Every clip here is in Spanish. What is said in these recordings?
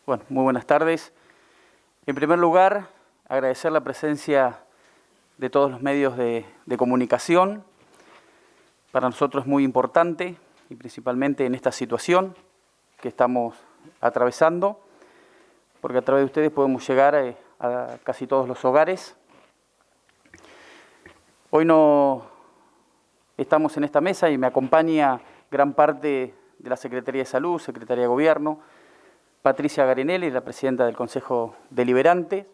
Bueno, muy buenas tardes. En primer lugar, agradecer la presencia de todos los medios de comunicación. Para nosotros es muy importante, y principalmente en esta situación que estamos atravesando, porque a través de ustedes podemos llegar a casi todos los hogares. Hoy no estamos en esta mesa y me acompaña gran parte de la Secretaría de Salud, Secretaría de Gobierno, Patricia Garinelli, la presidenta del Consejo Deliberante.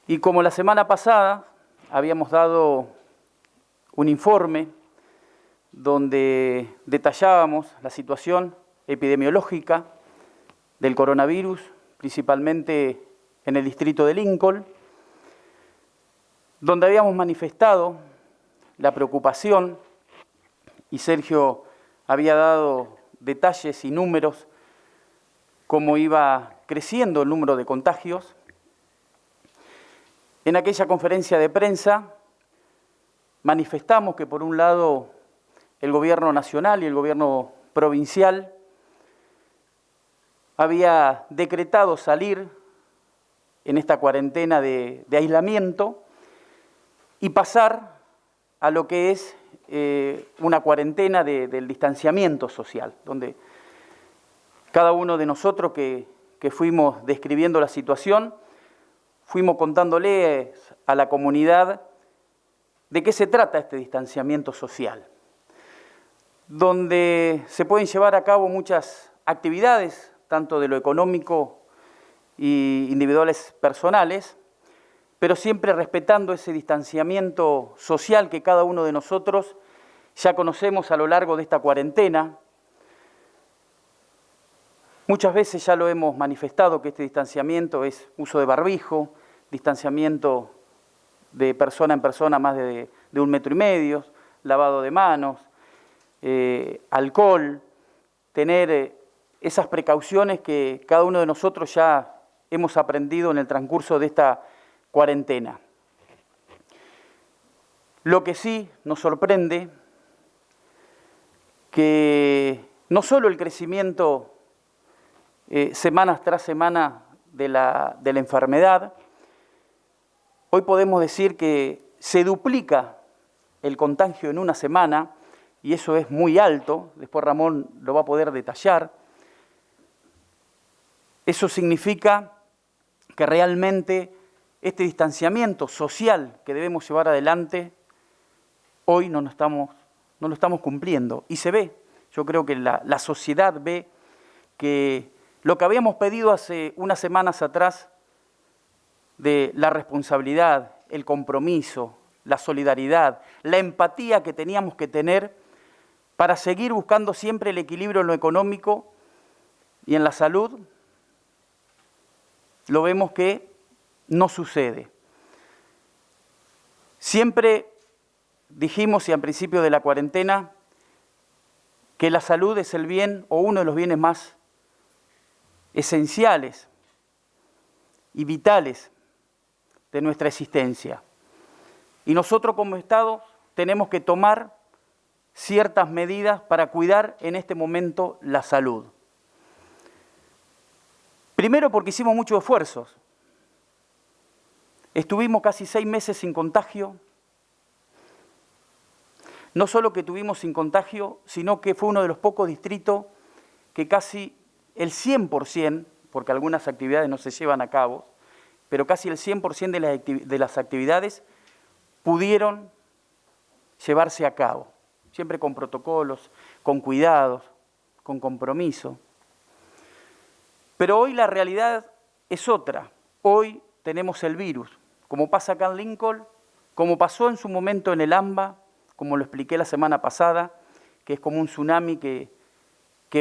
Y como la semana pasada habíamos dado un informe donde detallábamos la situación epidemiológica del coronavirus, principalmente en el distrito de Lincoln, donde habíamos manifestado la preocupación, y Sergio había dado detalles y números, cómo iba creciendo el número de contagios. En aquella conferencia de prensa manifestamos que por un lado el gobierno nacional y el gobierno provincial había decretado salir en esta cuarentena de aislamiento y pasar a lo que es una cuarentena del distanciamiento social, donde cada uno de nosotros que fuimos describiendo la situación, fuimos contándole a la comunidad de qué se trata este distanciamiento social, donde se pueden llevar a cabo muchas actividades, tanto de lo económico y individuales personales, pero siempre respetando ese distanciamiento social que cada uno de nosotros ya conocemos a lo largo de esta cuarentena. Muchas veces ya lo hemos manifestado que este distanciamiento es uso de barbijo, distanciamiento de persona en persona más de 1,5 metros, lavado de manos, alcohol, tener esas precauciones que cada uno de nosotros ya hemos aprendido en el transcurso de esta cuarentena. Lo que sí nos sorprende que no solo el crecimiento semanas tras semana de la enfermedad, hoy podemos decir que se duplica el contagio en una semana, y eso es muy alto, después Ramón lo va a poder detallar. Eso significa que realmente este distanciamiento social que debemos llevar adelante, hoy no lo estamos cumpliendo, y se ve. Yo creo que la sociedad ve que lo que habíamos pedido hace unas semanas atrás de la responsabilidad, el compromiso, la solidaridad, la empatía que teníamos que tener para seguir buscando siempre el equilibrio en lo económico y en la salud, lo vemos que no sucede. Siempre dijimos, y al principio de la cuarentena, que la salud es el bien o uno de los bienes más esenciales y vitales de nuestra existencia. Y nosotros como Estado tenemos que tomar ciertas medidas para cuidar en este momento la salud. Primero porque hicimos muchos esfuerzos. Estuvimos casi 6 meses sin contagio. No solo que tuvimos sin contagio, sino que fue uno de los pocos distritos que casi el 100%, porque algunas actividades no se llevan a cabo, pero casi el 100% de las actividades pudieron llevarse a cabo, siempre con protocolos, con cuidados, con compromiso. Pero hoy la realidad es otra. Hoy tenemos el virus, como pasa acá en Lincoln, como pasó en su momento en el AMBA, como lo expliqué la semana pasada, que es como un tsunami que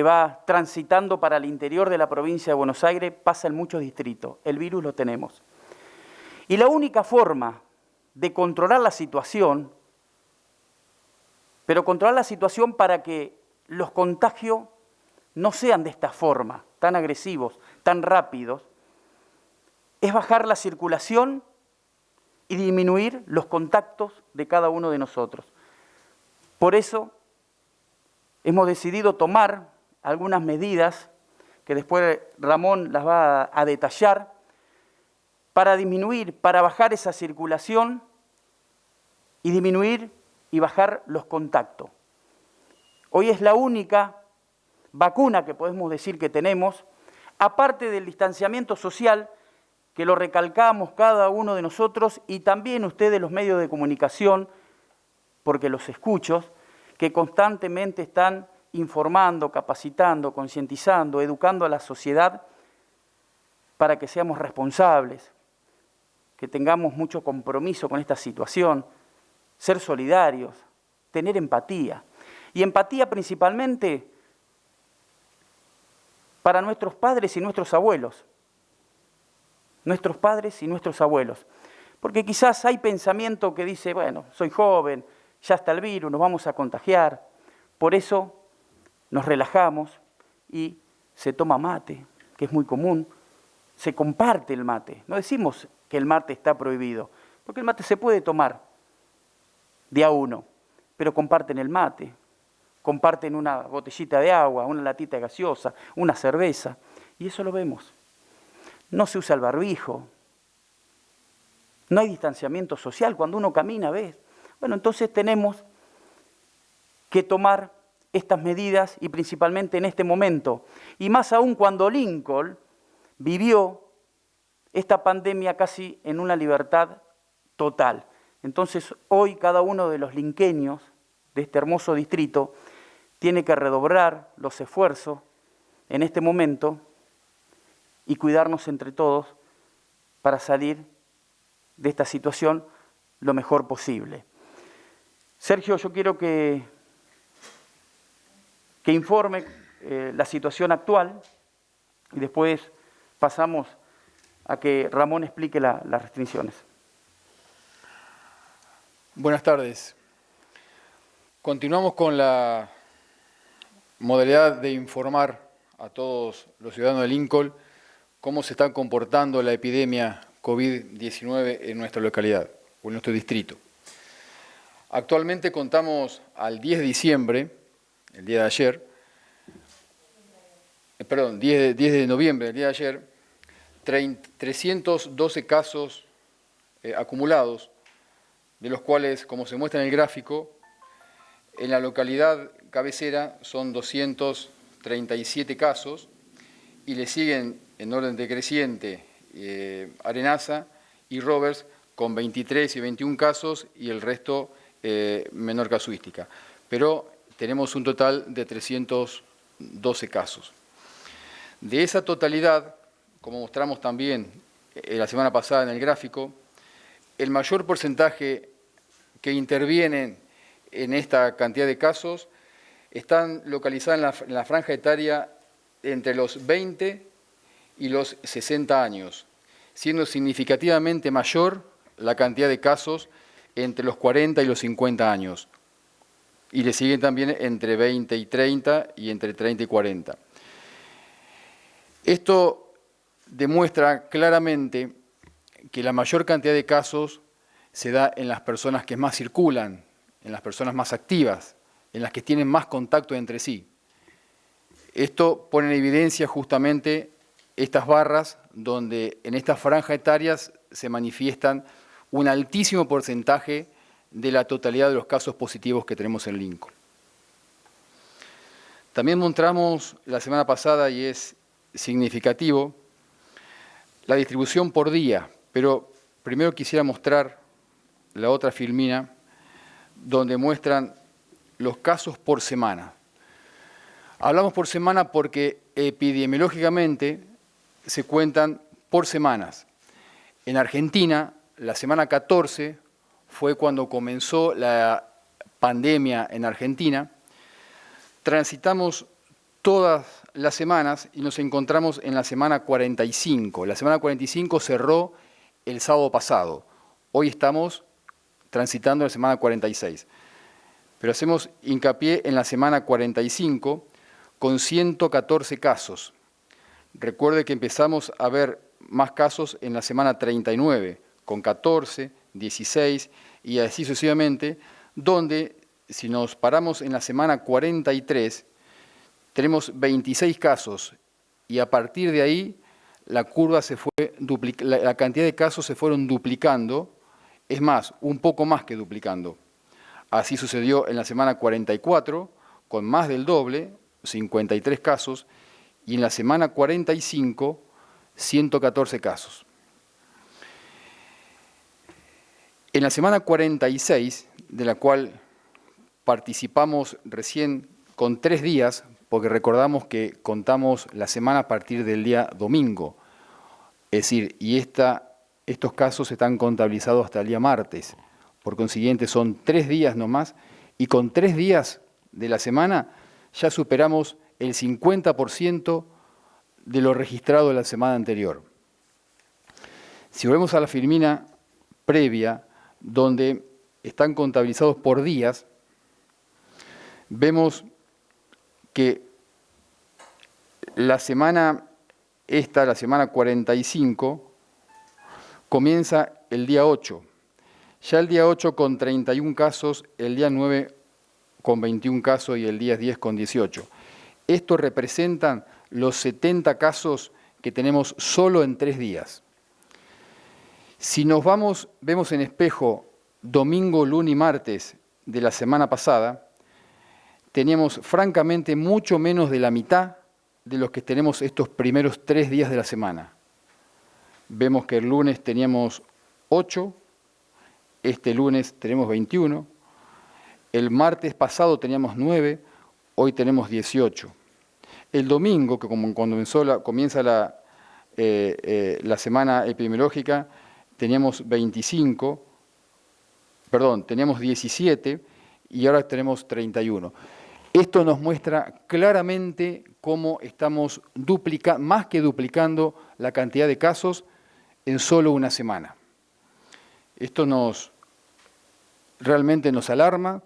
va transitando para el interior de la provincia de Buenos Aires, pasa en muchos distritos. El virus lo tenemos. Y la única forma de controlar la situación, pero controlar la situación para que los contagios no sean de esta forma, tan agresivos, tan rápidos, es bajar la circulación y disminuir los contactos de cada uno de nosotros. Por eso hemos decidido tomar algunas medidas que después Ramón las va a detallar, para disminuir, para bajar esa circulación y disminuir y bajar los contactos. Hoy es la única vacuna que podemos decir que tenemos, aparte del distanciamiento social, que lo recalcamos cada uno de nosotros y también ustedes los medios de comunicación, porque los escucho, que constantemente están informando, capacitando, concientizando, educando a la sociedad para que seamos responsables, que tengamos mucho compromiso con esta situación, ser solidarios, tener empatía. Y empatía principalmente para nuestros padres y nuestros abuelos. Nuestros padres y nuestros abuelos. Porque quizás hay pensamiento que dice, bueno, soy joven, ya está el virus, nos vamos a contagiar. Por eso nos relajamos y se toma mate, que es muy común. Se comparte el mate. No decimos que el mate está prohibido, porque el mate se puede tomar de a uno, pero comparten el mate, comparten una botellita de agua, una latita de gaseosa, una cerveza, y eso lo vemos. No se usa el barbijo, no hay distanciamiento social, cuando uno camina, ¿ves? Bueno, entonces tenemos que tomar estas medidas y principalmente en este momento, y más aún cuando Lincoln vivió esta pandemia casi en una libertad total. Entonces hoy cada uno de los linqueños de este hermoso distrito tiene que redoblar los esfuerzos en este momento y cuidarnos entre todos para salir de esta situación lo mejor posible. Sergio, yo quiero que informe la situación actual y después pasamos a que Ramón explique las restricciones. Buenas tardes. Continuamos con la modalidad de informar a todos los ciudadanos de Lincoln cómo se está comportando la epidemia COVID-19 en nuestra localidad o en nuestro distrito. Actualmente contamos al 10 de diciembre, el día de ayer, 10 de noviembre, el día de ayer, 312 casos acumulados, de los cuales, como se muestra en el gráfico, en la localidad cabecera son 237 casos y le siguen en orden decreciente Arenaza y Roberts con 23 y 21 casos y el resto menor casuística. Pero tenemos un total de 312 casos. De esa totalidad, como mostramos también la semana pasada en el gráfico, el mayor porcentaje que intervienen en esta cantidad de casos están localizadas en la franja etaria entre los 20 y los 60 años, siendo significativamente mayor la cantidad de casos entre los 40 y los 50 años. Y le siguen también entre 20 y 30 y entre 30 y 40. Esto demuestra claramente que la mayor cantidad de casos se da en las personas que más circulan, en las personas más activas, en las que tienen más contacto entre sí. Esto pone en evidencia justamente estas barras donde en estas franjas etarias se manifiestan un altísimo porcentaje de la totalidad de los casos positivos que tenemos en Lincoln. También mostramos la semana pasada, y es significativo, la distribución por día, pero primero quisiera mostrar la otra filmina donde muestran los casos por semana. Hablamos por semana porque epidemiológicamente se cuentan por semanas. En Argentina, la semana 14 fue cuando comenzó la pandemia en Argentina. Transitamos todas las semanas y nos encontramos en la semana 45. La semana 45 cerró el sábado pasado. Hoy estamos transitando la semana 46. Pero hacemos hincapié en la semana 45 con 114 casos. Recuerde que empezamos a ver más casos en la semana 39, con 14, 16 y así sucesivamente, donde si nos paramos en la semana 43, tenemos 26 casos y a partir de ahí la curva se fue la cantidad de casos se fueron duplicando, es más, un poco más que duplicando. Así sucedió en la semana 44, con más del doble, 53 casos, y en la semana 45, 114 casos. En la semana 46, de la cual participamos recién con 3 días, porque recordamos que contamos la semana a partir del día domingo, es decir, y estos casos están contabilizados hasta el día martes, por consiguiente son 3 días nomás, y con 3 días de la semana ya superamos el 50% de lo registrado en la semana anterior. Si volvemos a la filmina previa, donde están contabilizados por días, vemos que la semana 45, comienza el día 8. Ya el día 8 con 31 casos, el día 9 con 21 casos y el día 10 con 18. Estos representan los 70 casos que tenemos solo en 3 días. Si nos vemos en espejo domingo, lunes y martes de la semana pasada, teníamos francamente mucho menos de la mitad de los que tenemos estos primeros 3 días de la semana. Vemos que el lunes teníamos 8, este lunes tenemos 21, el martes pasado teníamos 9, hoy tenemos 18. El domingo, que como cuando comienza la semana epidemiológica, teníamos 17 y ahora tenemos 31. Esto nos muestra claramente cómo estamos más que duplicando la cantidad de casos en solo una semana. Esto realmente nos alarma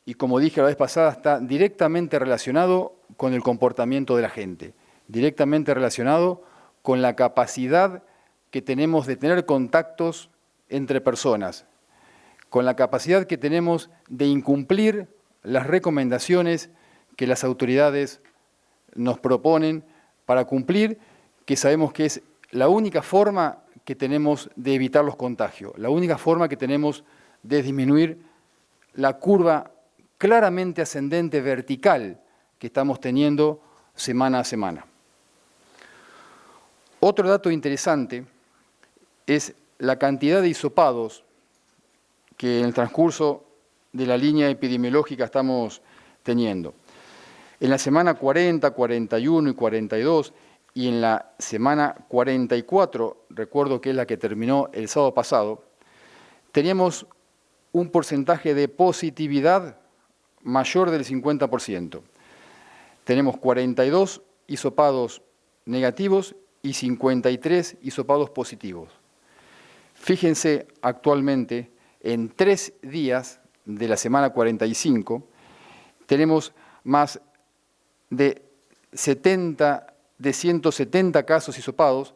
y, como dije la vez pasada, está directamente relacionado con el comportamiento de la gente, directamente relacionado con la capacidad que tenemos de tener contactos entre personas, con la capacidad que tenemos de incumplir las recomendaciones que las autoridades nos proponen para cumplir, que sabemos que es la única forma que tenemos de evitar los contagios, la única forma que tenemos de disminuir la curva claramente ascendente vertical que estamos teniendo semana a semana. Otro dato interesante es la cantidad de hisopados que en el transcurso de la línea epidemiológica estamos teniendo. En la semana 40, 41 y 42 y en la semana 44, recuerdo que es la que terminó el sábado pasado, teníamos un porcentaje de positividad mayor del 50%. Tenemos 42 hisopados negativos y 53 hisopados positivos. Fíjense actualmente, en 3 días de la semana 45, tenemos más de 170 casos hisopados,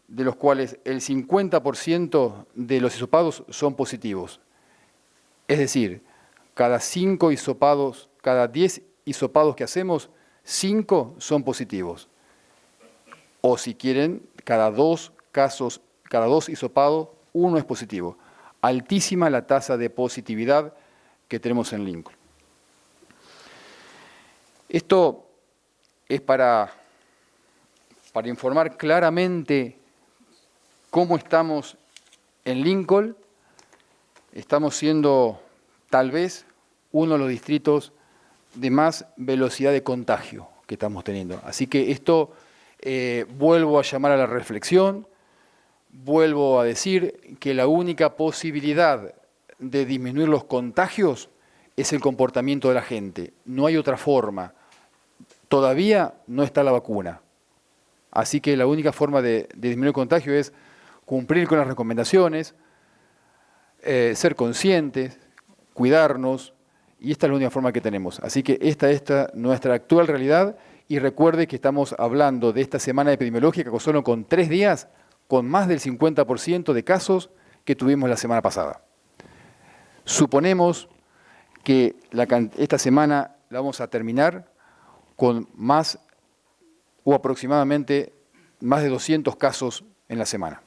de los cuales el 50% de los hisopados son positivos. Es decir, cada 5 hisopados, cada 10 hisopados que hacemos, 5 son positivos. O si quieren, cada 2 hisopados, 1 es positivo. Altísima la tasa de positividad que tenemos en Lincoln. Esto es para informar claramente cómo estamos en Lincoln. Estamos siendo tal vez uno de los distritos de más velocidad de contagio que estamos teniendo. Así que esto vuelvo a llamar a la reflexión, vuelvo a decir que la única posibilidad de disminuir los contagios es el comportamiento de la gente. No hay otra forma. Todavía no está la vacuna. Así que la única forma de disminuir el contagio es cumplir con las recomendaciones, ser conscientes, cuidarnos, y esta es la única forma que tenemos. Así que esta es nuestra actual realidad, y recuerde que estamos hablando de esta semana epidemiológica que solo con 3 días, con más del 50% de casos que tuvimos la semana pasada. Suponemos que esta semana la vamos a terminar con más o aproximadamente más de 200 casos en la semana.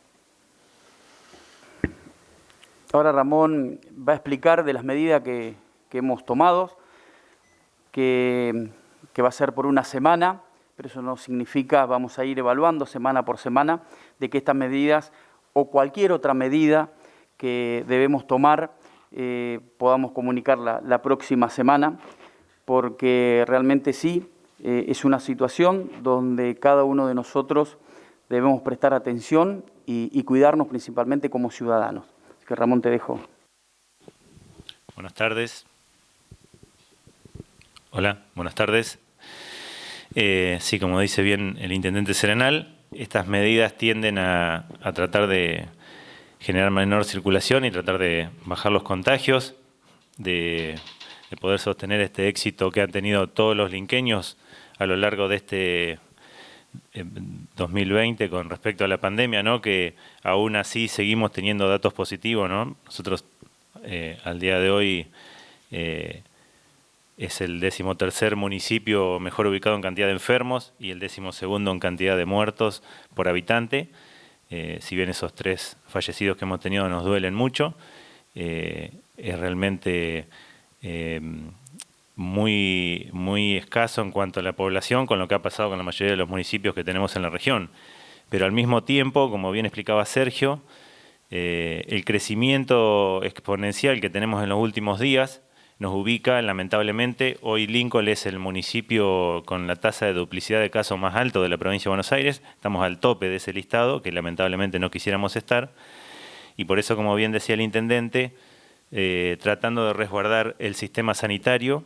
Ahora Ramón va a explicar de las medidas que hemos tomado, que va a ser por una semana, pero eso no significa, vamos a ir evaluando semana por semana, de que estas medidas o cualquier otra medida que debemos tomar podamos comunicarla la próxima semana, porque realmente sí, es una situación donde cada uno de nosotros debemos prestar atención y cuidarnos principalmente como ciudadanos. Así que Ramón, te dejo. Buenas tardes. Hola, buenas tardes. Sí, como dice bien el intendente Serenal, estas medidas tienden a tratar de generar menor circulación y tratar de bajar los contagios, de poder sostener este éxito que han tenido todos los linqueños a lo largo de este 2020 con respecto a la pandemia, ¿no? Que aún así seguimos teniendo datos positivos, ¿no? Nosotros al día de hoy es el 13º municipio mejor ubicado en cantidad de enfermos y el 12º en cantidad de muertos por habitante. Si bien esos 3 fallecidos que hemos tenido nos duelen mucho, es realmente muy escaso en cuanto a la población con lo que ha pasado con la mayoría de los municipios que tenemos en la región. Pero al mismo tiempo, como bien explicaba Sergio, el crecimiento exponencial que tenemos en los últimos días nos ubica, lamentablemente, hoy Lincoln es el municipio con la tasa de duplicidad de casos más alto de la provincia de Buenos Aires. Estamos al tope de ese listado, que lamentablemente no quisiéramos estar. Y por eso, como bien decía el intendente, tratando de resguardar el sistema sanitario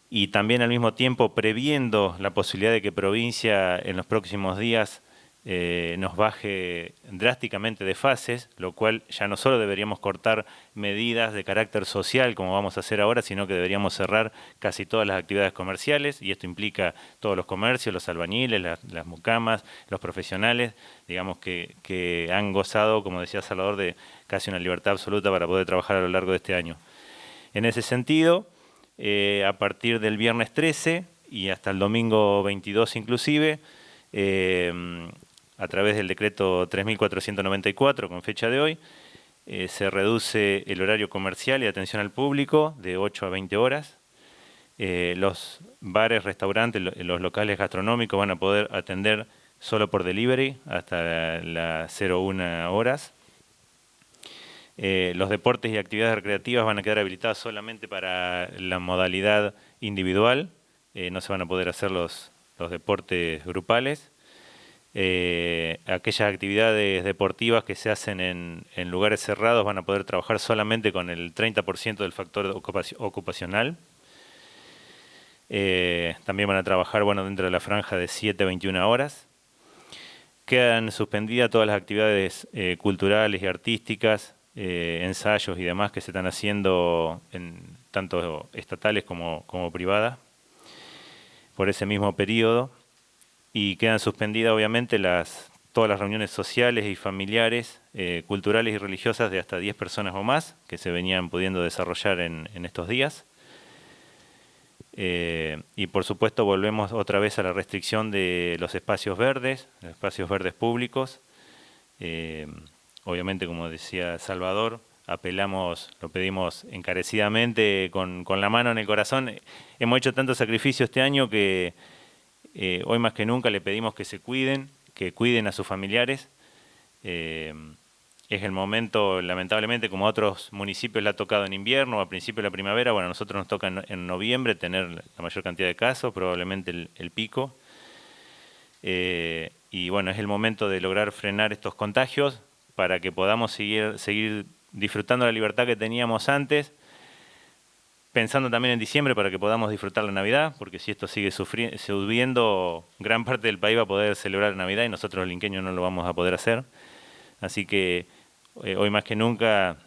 y también al mismo tiempo previendo la posibilidad de que provincia en los próximos días nos baje drásticamente de fases, lo cual ya no solo deberíamos cortar medidas de carácter social como vamos a hacer ahora, sino que deberíamos cerrar casi todas las actividades comerciales, y esto implica todos los comercios, los albañiles, las mucamas, los profesionales, digamos que han gozado, como decía Salvador, de casi una libertad absoluta para poder trabajar a lo largo de este año. En ese sentido, a partir del viernes 13 y hasta el domingo 22 inclusive, a través del decreto 3.494, con fecha de hoy, se reduce el horario comercial y atención al público de 8 a 20 horas. Los bares, restaurantes, los locales gastronómicos van a poder atender solo por delivery hasta las 01 horas. Los deportes y actividades recreativas van a quedar habilitadas solamente para la modalidad individual. No se van a poder hacer los deportes grupales. Aquellas actividades deportivas que se hacen en lugares cerrados van a poder trabajar solamente con el 30% del factor ocupacional. También van a trabajar dentro de la franja de 7 a 21 horas. Quedan suspendidas todas las actividades culturales y artísticas, ensayos y demás que se están haciendo tanto estatales como privadas por ese mismo periodo. Y quedan suspendidas obviamente todas las reuniones sociales y familiares, culturales y religiosas de hasta 10 personas o más que se venían pudiendo desarrollar en estos días. Y por supuesto volvemos otra vez a la restricción de los espacios verdes públicos. Obviamente, como decía Salvador, lo pedimos encarecidamente con la mano en el corazón. Hemos hecho tanto sacrificio este año que hoy más que nunca le pedimos que se cuiden, que cuiden a sus familiares. Es el momento, lamentablemente, como a otros municipios le ha tocado en invierno o a principio de la primavera, a nosotros nos toca en noviembre tener la mayor cantidad de casos, probablemente el pico. Y es el momento de lograr frenar estos contagios para que podamos seguir disfrutando la libertad que teníamos antes, pensando también en diciembre para que podamos disfrutar la Navidad, porque si esto sigue subiendo, gran parte del país va a poder celebrar Navidad y nosotros los linqueños no lo vamos a poder hacer. Así que hoy más que nunca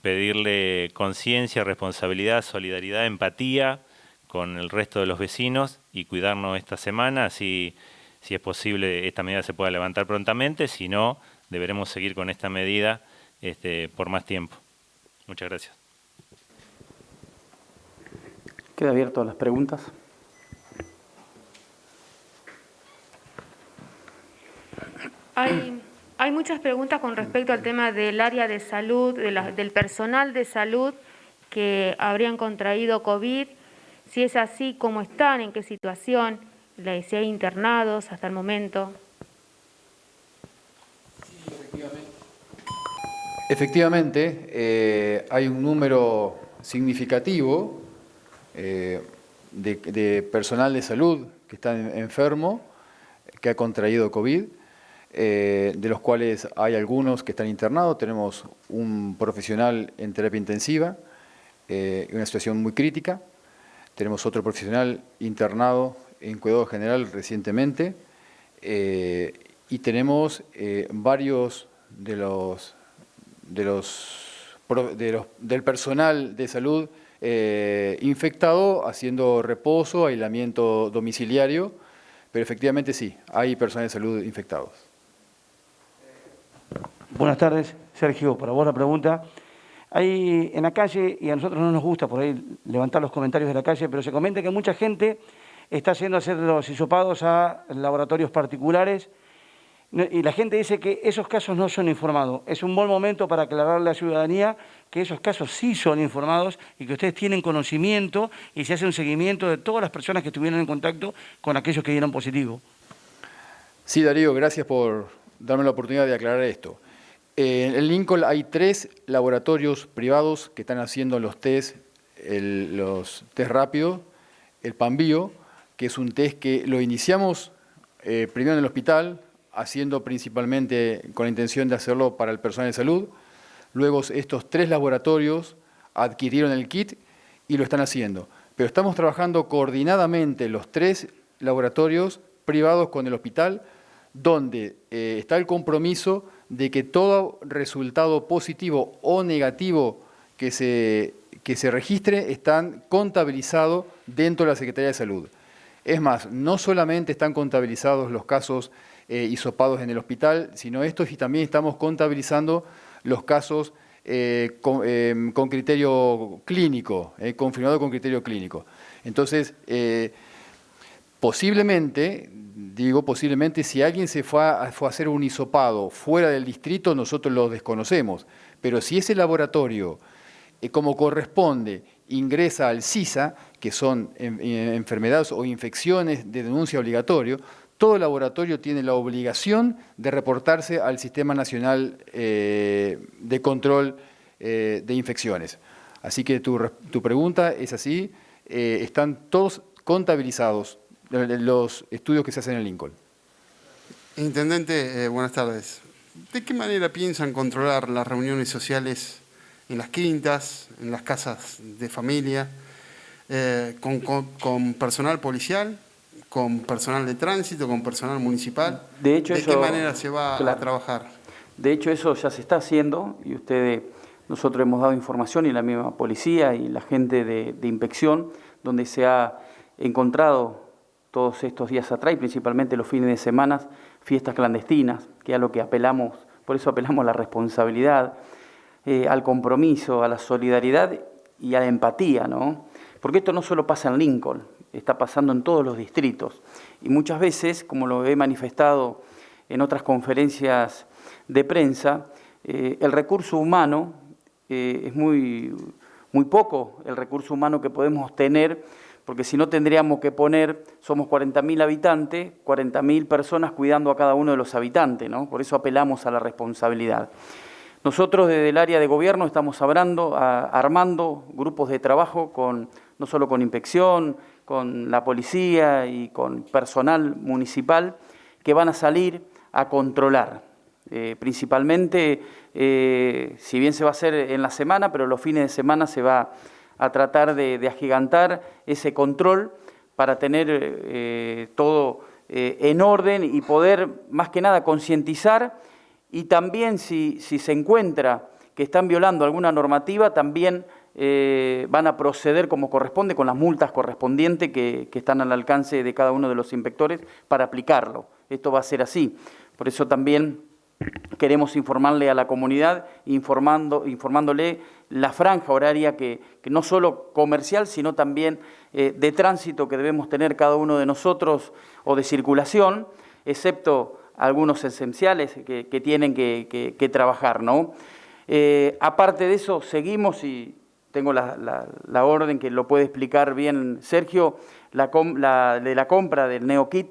pedirle conciencia, responsabilidad, solidaridad, empatía con el resto de los vecinos y cuidarnos esta semana, así si es posible esta medida se pueda levantar prontamente, si no, deberemos seguir con esta medida por más tiempo. Muchas gracias. Queda abierto a las preguntas. Hay muchas preguntas con respecto al tema del área de salud, del personal de salud que habrían contraído COVID. Si es así, ¿cómo están? ¿En qué situación? Si hay internados hasta el momento. Efectivamente, hay un número significativo de personal de salud que está enfermo, que ha contraído COVID, de los cuales hay algunos que están internados. Tenemos un profesional en terapia intensiva, en una situación muy crítica. Tenemos otro profesional internado en cuidado general recientemente, y tenemos varios del personal de salud infectado haciendo reposo, aislamiento domiciliario, pero efectivamente sí, hay personal de salud infectados. Buenas tardes, Sergio, para vos la pregunta. Hay en la calle, y a nosotros no nos gusta por ahí levantar los comentarios de la calle, pero se comenta que mucha gente está haciendo hacer los hisopados a laboratorios particulares, y la gente dice que esos casos no son informados. Es un buen momento para aclararle a la ciudadanía que esos casos sí son informados y que ustedes tienen conocimiento y se hace un seguimiento de todas las personas que estuvieron en contacto con aquellos que dieron positivo. Sí, Darío, gracias por darme la oportunidad de aclarar esto. En Lincoln hay 3 laboratorios privados que están haciendo los test rápidos, el PanBio, que es un test que lo iniciamos primero en el hospital, haciendo principalmente con la intención de hacerlo para el personal de salud. Luego estos 3 laboratorios adquirieron el kit y lo están haciendo. Pero estamos trabajando coordinadamente los 3 laboratorios privados con el hospital, donde está el compromiso de que todo resultado positivo o negativo que se registre están contabilizados dentro de la Secretaría de Salud. Es más, no solamente están contabilizados los casos hisopados en el hospital, sino estos, y también estamos contabilizando los casos con criterio clínico, confirmado con criterio clínico. Entonces, posiblemente, si alguien se fue a hacer un hisopado fuera del distrito, nosotros lo desconocemos, pero si ese laboratorio, como corresponde, ingresa al CISA, que son enfermedades o infecciones de denuncia obligatorio, todo laboratorio tiene la obligación de reportarse al Sistema Nacional de Control de Infecciones. Así que tu pregunta es así, están todos contabilizados los estudios que se hacen en Lincoln. Intendente, buenas tardes. ¿De qué manera piensan controlar las reuniones sociales en las quintas, en las casas de familia, con personal policial, con personal de tránsito, con personal municipal? De hecho, ¿De qué manera se va a trabajar? De hecho, eso ya se está haciendo, y nosotros hemos dado información, y la misma policía y la gente de inspección, donde se ha encontrado todos estos días atrás, y principalmente los fines de semana, fiestas clandestinas, que es a lo que apelamos, por eso apelamos a la responsabilidad, al compromiso, a la solidaridad y a la empatía, ¿no? Porque esto no solo pasa en Lincoln, está pasando en todos los distritos. Y muchas veces, como lo he manifestado en otras conferencias de prensa, el recurso humano es muy poco el recurso humano que podemos tener, porque si no tendríamos que poner, somos 40.000 habitantes, 40.000 personas cuidando a cada uno de los habitantes, ¿no? Por eso apelamos a la responsabilidad. Nosotros desde el área de gobierno estamos armando grupos de trabajo no solo con inspección, con la policía y con personal municipal, que van a salir a controlar. Principalmente, si bien se va a hacer en la semana, pero los fines de semana se va a tratar de agigantar ese control para tener todo en orden y poder, más que nada, concientizar, y también si se encuentra que están violando alguna normativa, también van a proceder como corresponde con las multas correspondientes que están al alcance de cada uno de los inspectores para aplicarlo. Esto va a ser así. Por eso también queremos informarle a la comunidad, informándole la franja horaria que no solo comercial, sino también de tránsito que debemos tener cada uno de nosotros, o de circulación, excepto algunos esenciales que tienen que trabajar, ¿no? Aparte de eso, seguimos, y tengo la orden que lo puede explicar bien Sergio, de la compra del NeoKit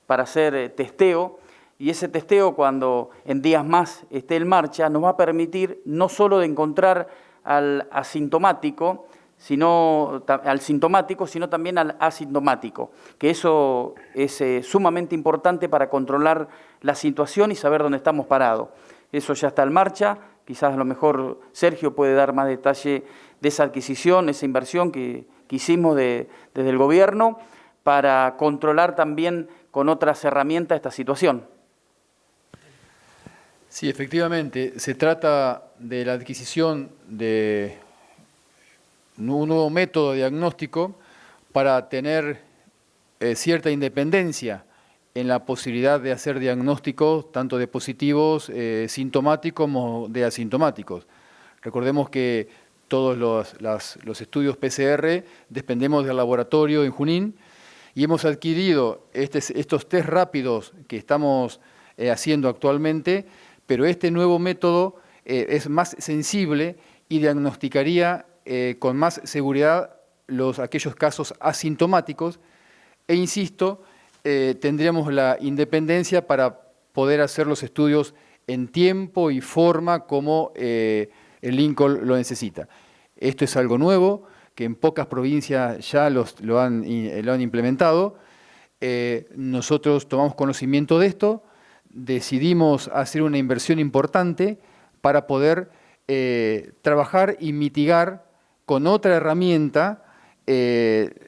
para hacer testeo, y ese testeo, cuando en días más esté en marcha, nos va a permitir no solo de encontrar al sintomático, sino también al asintomático, que eso es sumamente importante para controlar la situación y saber dónde estamos parados. Eso ya está en marcha, quizás a lo mejor Sergio puede dar más detalle de esa adquisición, esa inversión que hicimos desde el gobierno para controlar también con otras herramientas esta situación. Sí, efectivamente, se trata de la adquisición de un nuevo método diagnóstico para tener cierta independencia en la posibilidad de hacer diagnósticos tanto de positivos sintomáticos como de asintomáticos. Recordemos que todos los estudios PCR dependemos del laboratorio en Junín y hemos adquirido estos test rápidos que estamos haciendo actualmente, pero este nuevo método es más sensible y diagnosticaría con más seguridad aquellos casos asintomáticos e, insisto, tendríamos la independencia para poder hacer los estudios en tiempo y forma como el Lincoln lo necesita. Esto es algo nuevo, que en pocas provincias ya lo han implementado. Nosotros tomamos conocimiento de esto, decidimos hacer una inversión importante para poder trabajar y mitigar con otra herramienta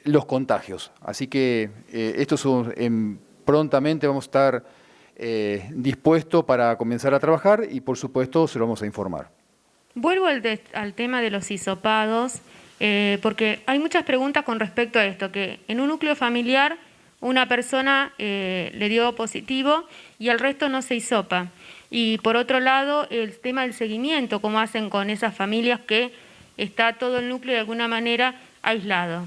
los contagios. Así que prontamente vamos a estar dispuestos para comenzar a trabajar y, por supuesto, se lo vamos a informar. Vuelvo al tema de los hisopados, porque hay muchas preguntas con respecto a esto, que en un núcleo familiar una persona le dio positivo y el resto no se hisopa. Y por otro lado, el tema del seguimiento, cómo hacen con esas familias que está todo el núcleo de alguna manera aislado.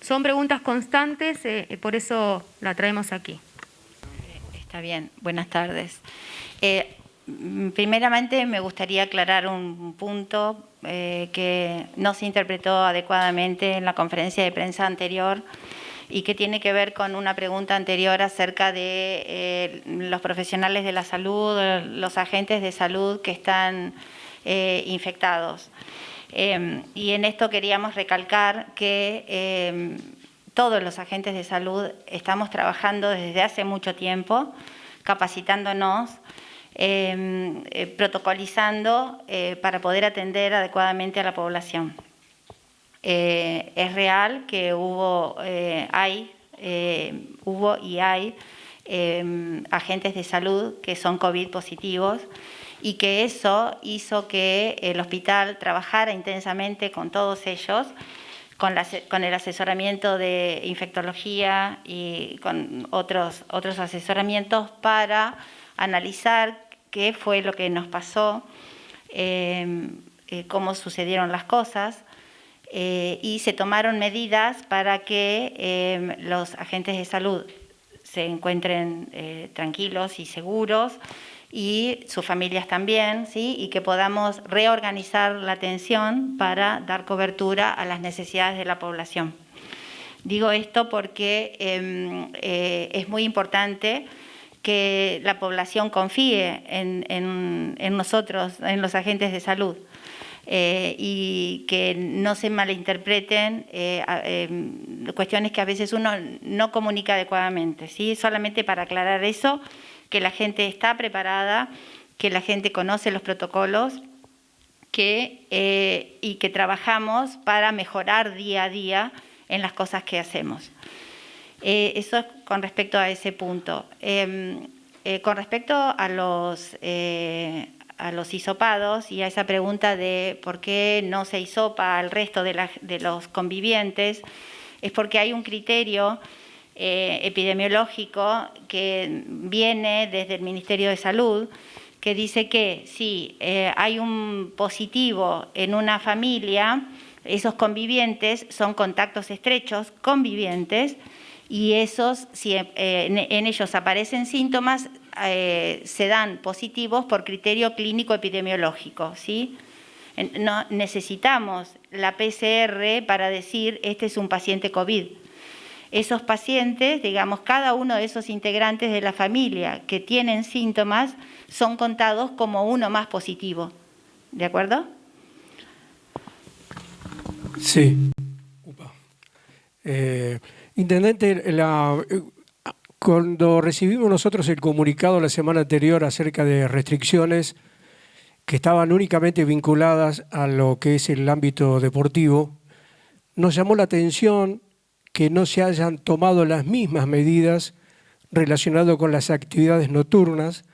Son preguntas constantes, por eso la traemos aquí. Está bien, buenas tardes. Primeramente me gustaría aclarar un punto que no se interpretó adecuadamente en la conferencia de prensa anterior y que tiene que ver con una pregunta anterior acerca de los profesionales de la salud, los agentes de salud que están infectados. Y en esto queríamos recalcar que todos los agentes de salud estamos trabajando desde hace mucho tiempo, capacitándonos, protocolizando para poder atender adecuadamente a la población. Es real que hubo y hay agentes de salud que son COVID positivos y que eso hizo que el hospital trabajara intensamente con todos ellos, con el asesoramiento de infectología y con otros asesoramientos para analizar qué fue lo que nos pasó, cómo sucedieron las cosas, y se tomaron medidas para que los agentes de salud se encuentren tranquilos y seguros, y sus familias también, ¿sí? Y que podamos reorganizar la atención para dar cobertura a las necesidades de la población. Digo esto porque es muy importante que la población confíe en nosotros, en los agentes de salud, y que no se malinterpreten cuestiones que a veces uno no comunica adecuadamente, ¿sí? Solamente para aclarar eso, que la gente está preparada, que la gente conoce los protocolos, y que trabajamos para mejorar día a día en las cosas que hacemos. Eso es con respecto a ese punto. Con respecto a los hisopados y a esa pregunta de por qué no se hisopa al resto de los convivientes, es porque hay un criterio epidemiológico que viene desde el Ministerio de Salud, que dice que si hay un positivo en una familia, esos convivientes son contactos estrechos, convivientes, y esos, si en ellos aparecen síntomas, se dan positivos por criterio clínico epidemiológico, ¿sí? No necesitamos la PCR para decir este es un paciente COVID. Esos pacientes, digamos, cada uno de esos integrantes de la familia que tienen síntomas son contados como uno más positivo. ¿De acuerdo? Sí. Intendente, cuando recibimos nosotros el comunicado la semana anterior acerca de restricciones que estaban únicamente vinculadas a lo que es el ámbito deportivo, nos llamó la atención que no se hayan tomado las mismas medidas relacionadas con las actividades nocturnas,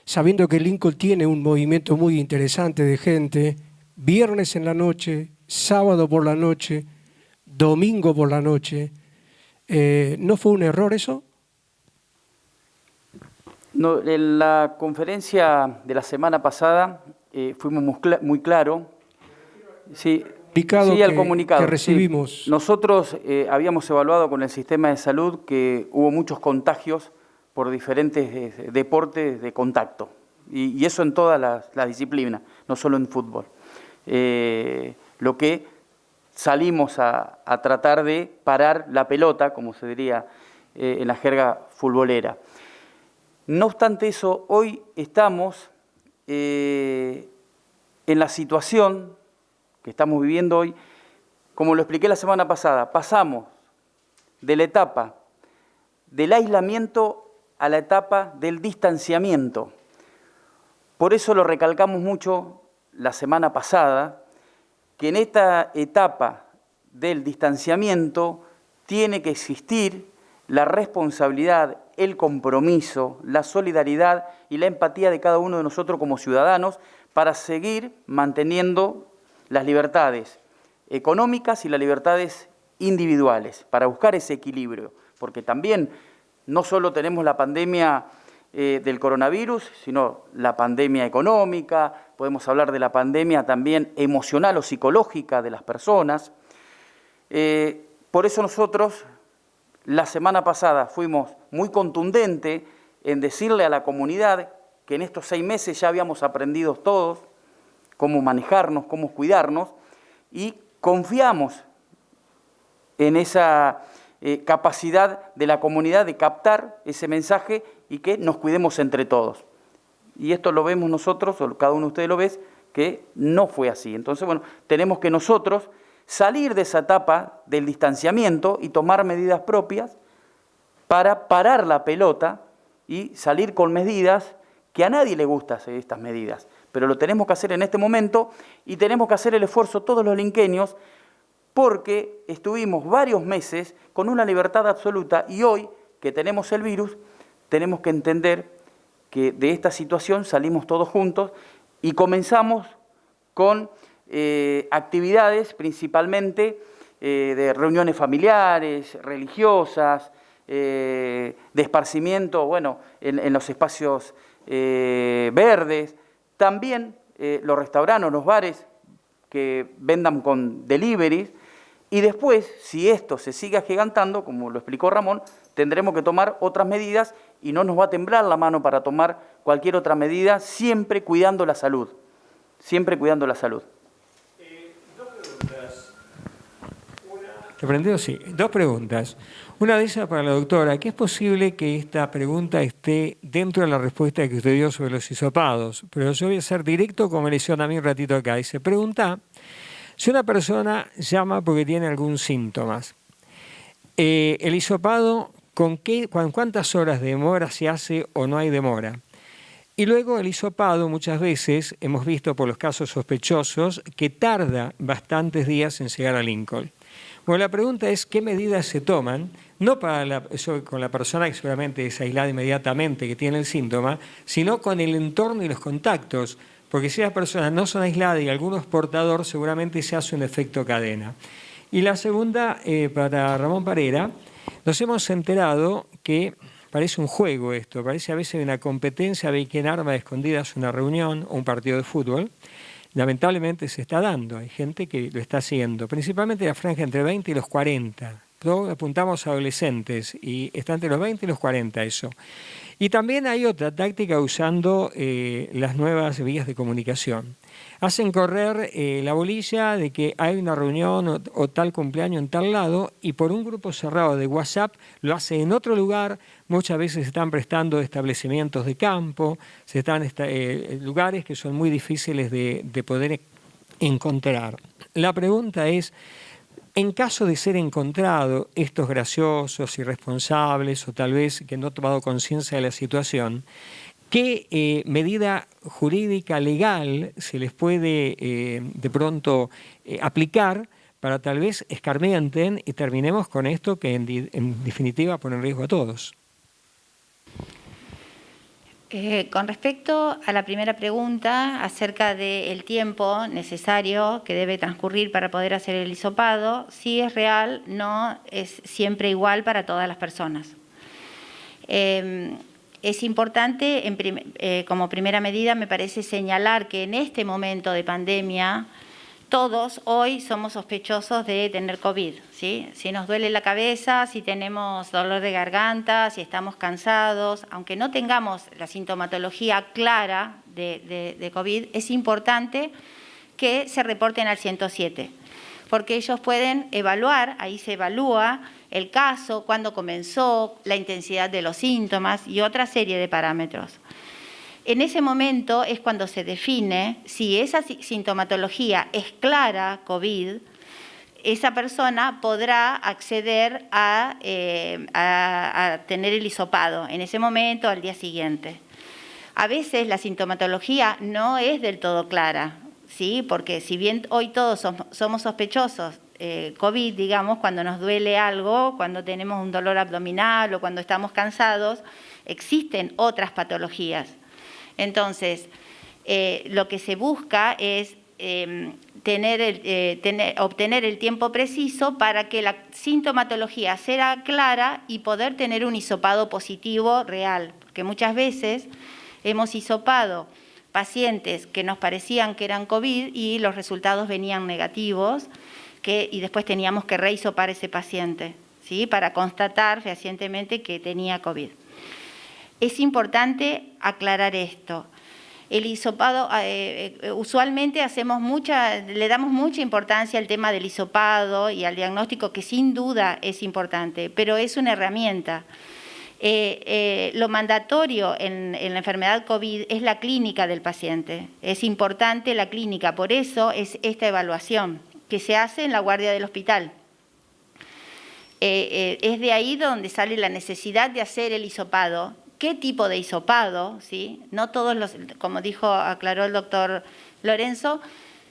sabiendo que Lincoln tiene un movimiento muy interesante de gente, viernes en la noche, sábado por la noche, domingo por la noche. ¿No fue un error eso? No, en la conferencia de la semana pasada fuimos muy claros. Sí, al comunicado que recibimos. Sí. Nosotros habíamos evaluado con el sistema de salud que hubo muchos contagios por diferentes deportes de contacto. Y eso en todas las disciplinas, no solo en fútbol. Lo que salimos a tratar de parar la pelota, como se diría en la jerga futbolera. No obstante eso, hoy estamos en la situación que estamos viviendo hoy, como lo expliqué la semana pasada, pasamos de la etapa del aislamiento a la etapa del distanciamiento. Por eso lo recalcamos mucho la semana pasada, que en esta etapa del distanciamiento tiene que existir la responsabilidad, el compromiso, la solidaridad y la empatía de cada uno de nosotros como ciudadanos para seguir manteniendo las libertades económicas y las libertades individuales, para buscar ese equilibrio, porque también no solo tenemos la pandemia del coronavirus, sino la pandemia económica, podemos hablar de la pandemia también emocional o psicológica de las personas. Por eso nosotros la semana pasada fuimos muy contundentes en decirle a la comunidad que en estos 6 meses ya habíamos aprendido todos cómo manejarnos, cómo cuidarnos, y confiamos en esa capacidad de la comunidad de captar ese mensaje y que nos cuidemos entre todos. Y esto lo vemos nosotros, o cada uno de ustedes lo ve, que no fue así. Entonces, bueno, tenemos que nosotros salir de esa etapa del distanciamiento y tomar medidas propias para parar la pelota y salir con medidas que a nadie le gustan estas medidas, pero lo tenemos que hacer en este momento y tenemos que hacer el esfuerzo todos los linqueños porque estuvimos varios meses con una libertad absoluta y hoy que tenemos el virus tenemos que entender que de esta situación salimos todos juntos y comenzamos con actividades principalmente de reuniones familiares, religiosas, de esparcimiento, bueno, en los espacios verdes, también los restaurantes, los bares que vendan con deliveries, y después, si esto se sigue agigantando, como lo explicó Ramón, tendremos que tomar otras medidas y no nos va a temblar la mano para tomar cualquier otra medida, siempre cuidando la salud, siempre cuidando la salud. ¿Te prendió? Sí. 2 preguntas. Una de ellas para la doctora, que es posible que esta pregunta esté dentro de la respuesta que usted dio sobre los hisopados, pero yo voy a ser directo como me le hicieron a mí un ratito acá. Y se pregunta si una persona llama porque tiene algún síntomas. El hisopado, ¿con cuántas horas de demora se hace o no hay demora? Y luego el hisopado muchas veces, hemos visto por los casos sospechosos, que tarda bastantes días en llegar a Lincoln. Bueno, la pregunta es qué medidas se toman, no con la persona que seguramente es aislada inmediatamente, que tiene el síntoma, sino con el entorno y los contactos, porque si las personas no son aisladas y alguno es portador, seguramente se hace un efecto cadena. Y la segunda, para Ramón Parera, nos hemos enterado que parece un juego esto, parece a veces una competencia de quién arma de escondidas una reunión o un partido de fútbol. Lamentablemente se está dando, hay gente que lo está haciendo, principalmente la franja entre 20 y los 40, todos apuntamos a adolescentes y está entre los 20 y los 40 eso. Y también hay otra táctica usando las nuevas vías de comunicación. Hacen correr la bolilla de que hay una reunión o tal cumpleaños en tal lado y por un grupo cerrado de WhatsApp lo hacen en otro lugar. Muchas veces se están prestando establecimientos de campo, se están lugares que son muy difíciles de poder encontrar. La pregunta es, en caso de ser encontrado estos graciosos, irresponsables o tal vez que no han tomado conciencia de la situación, ¿qué medida jurídica legal se les puede de pronto aplicar para tal vez escarmienten y terminemos con esto que en definitiva pone en riesgo a todos? Con respecto a la primera pregunta acerca del tiempo necesario que debe transcurrir para poder hacer el hisopado, sí es real, no es siempre igual para todas las personas. Es importante, como primera medida, me parece señalar que en este momento de pandemia, todos hoy somos sospechosos de tener COVID, ¿sí? Si nos duele la cabeza, si tenemos dolor de garganta, si estamos cansados, aunque no tengamos la sintomatología clara de COVID, es importante que se reporten al 107, porque ellos pueden evaluar, ahí se evalúa el caso, cuándo comenzó, la intensidad de los síntomas y otra serie de parámetros. En ese momento es cuando se define si esa sintomatología es clara, COVID, esa persona podrá acceder a tener el hisopado en ese momento, al día siguiente. A veces la sintomatología no es del todo clara, ¿sí? Porque si bien hoy todos somos sospechosos COVID, digamos, cuando nos duele algo, cuando tenemos un dolor abdominal o cuando estamos cansados, existen otras patologías. Entonces, lo que se busca es obtener el tiempo preciso para que la sintomatología sea clara y poder tener un hisopado positivo real, porque muchas veces hemos hisopado pacientes que nos parecían que eran COVID y los resultados venían negativos y después teníamos que rehisopar ese paciente, ¿sí? Para constatar fehacientemente que tenía COVID. Es importante aclarar esto. El hisopado, usualmente le damos mucha importancia al tema del hisopado y al diagnóstico, que sin duda es importante, pero es una herramienta. Lo mandatorio en la enfermedad COVID es la clínica del paciente. Es importante la clínica, por eso es esta evaluación que se hace en la guardia del hospital. Es de ahí donde sale la necesidad de hacer el hisopado. ¿Qué tipo de hisopado? ¿Sí? No todos los, como aclaró el doctor Lorenzo,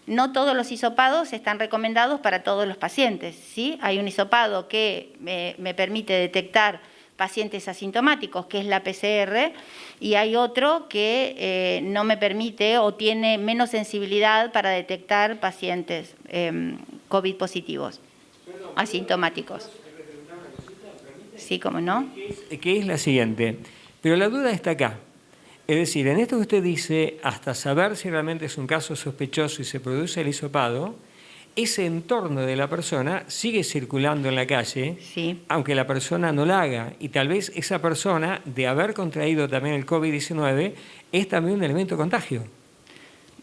no todos los hisopados están recomendados para todos los pacientes, ¿sí? Hay un hisopado que me permite detectar pacientes asintomáticos, que es la PCR, y hay otro que no me permite o tiene menos sensibilidad para detectar pacientes COVID positivos, asintomáticos. Sí, ¿cómo no? Que es la siguiente. Pero la duda está acá. Es decir, en esto que usted dice, hasta saber si realmente es un caso sospechoso y se produce el hisopado, ese entorno de la persona sigue circulando en la calle, sí, aunque la persona no la haga. Y tal vez esa persona, de haber contraído también el COVID-19, es también un elemento de contagio.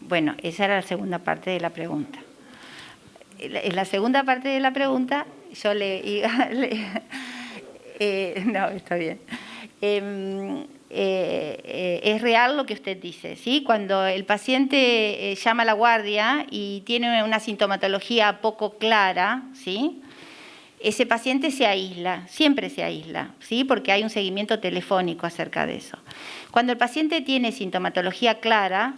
Bueno, esa era la segunda parte de la pregunta. En la segunda parte de la pregunta, yo le iba... no, está bien. Es real lo que usted dice, ¿sí? Cuando el paciente llama a la guardia y tiene una sintomatología poco clara, ¿sí? Ese paciente se aísla, siempre se aísla, ¿sí? Porque hay un seguimiento telefónico acerca de eso. Cuando el paciente tiene sintomatología clara,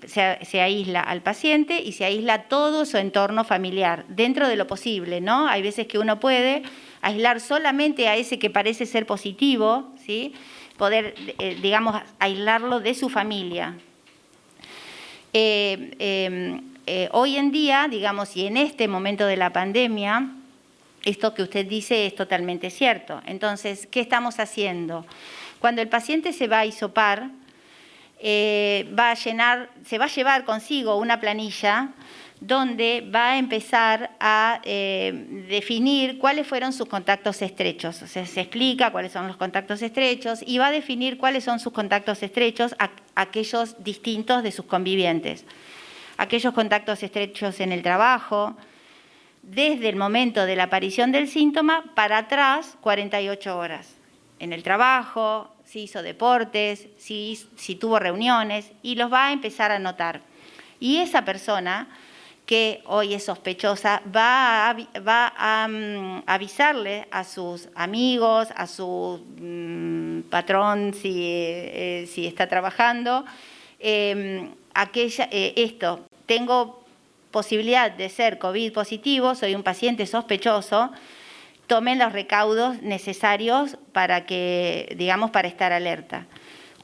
se aísla al paciente y se aísla todo su entorno familiar, dentro de lo posible, ¿no? Hay veces que uno puede aislar solamente a ese que parece ser positivo, ¿sí? Poder, digamos, aislarlo de su familia. Hoy en día, digamos, y en este momento de la pandemia, esto que usted dice es totalmente cierto. Entonces, ¿qué estamos haciendo? Cuando el paciente se va a hisopar, se va a llevar consigo una planilla donde va a empezar a definir cuáles fueron sus contactos estrechos. O sea, se explica cuáles son los contactos estrechos y va a definir cuáles son sus contactos estrechos, aquellos distintos de sus convivientes. Aquellos contactos estrechos en el trabajo, desde el momento de la aparición del síntoma para atrás, 48 horas. En el trabajo, si hizo deportes, si tuvo reuniones, y los va a empezar a anotar. Y esa persona que hoy es sospechosa va a avisarle a sus amigos, a su patrón si está trabajando, tengo posibilidad de ser COVID positivo, soy un paciente sospechoso, tomen los recaudos necesarios para estar alerta.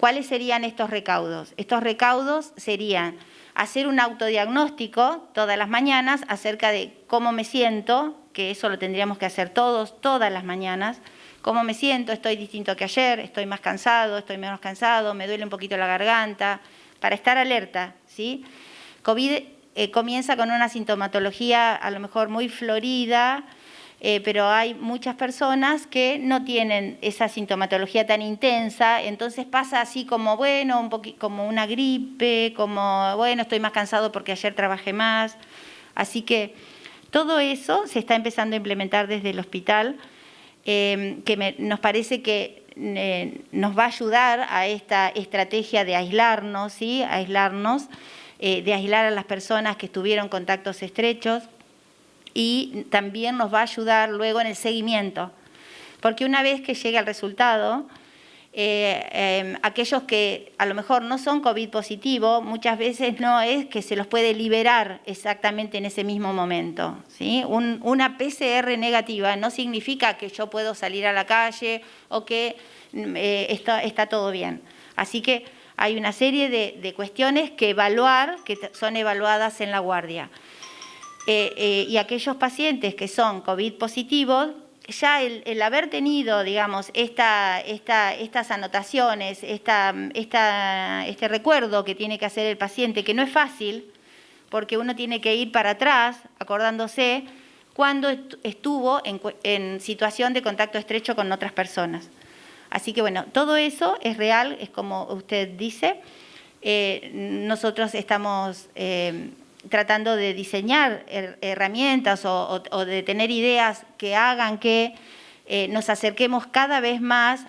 ¿Cuáles serían estos recaudos? Estos recaudos serían hacer un autodiagnóstico todas las mañanas acerca de cómo me siento, que eso lo tendríamos que hacer todas las mañanas. ¿Cómo me siento? ¿Estoy distinto que ayer? ¿Estoy más cansado? ¿Estoy menos cansado? ¿Me duele un poquito la garganta? Para estar alerta, ¿sí? COVID comienza con una sintomatología a lo mejor muy florida, pero hay muchas personas que no tienen esa sintomatología tan intensa, entonces pasa así como, bueno, como una gripe, como, bueno, estoy más cansado porque ayer trabajé más. Así que todo eso se está empezando a implementar desde el hospital, nos parece que nos va a ayudar a esta estrategia de aislarnos, ¿sí? De aislar a las personas que tuvieron contactos estrechos, y también nos va a ayudar luego en el seguimiento, porque una vez que llega el resultado, aquellos que a lo mejor no son COVID positivo, muchas veces no es que se los puede liberar exactamente en ese mismo momento, ¿sí? Una PCR negativa no significa que yo puedo salir a la calle o que está todo bien. Así que hay una serie de cuestiones que evaluar, que son evaluadas en la guardia. Y aquellos pacientes que son COVID positivos, ya el haber tenido, digamos, estas anotaciones, este recuerdo que tiene que hacer el paciente, que no es fácil, porque uno tiene que ir para atrás, acordándose cuando estuvo en situación de contacto estrecho con otras personas. Así que, bueno, todo eso es real, es como usted dice. Nosotros estamos tratando de diseñar herramientas o de tener ideas que hagan que nos acerquemos cada vez más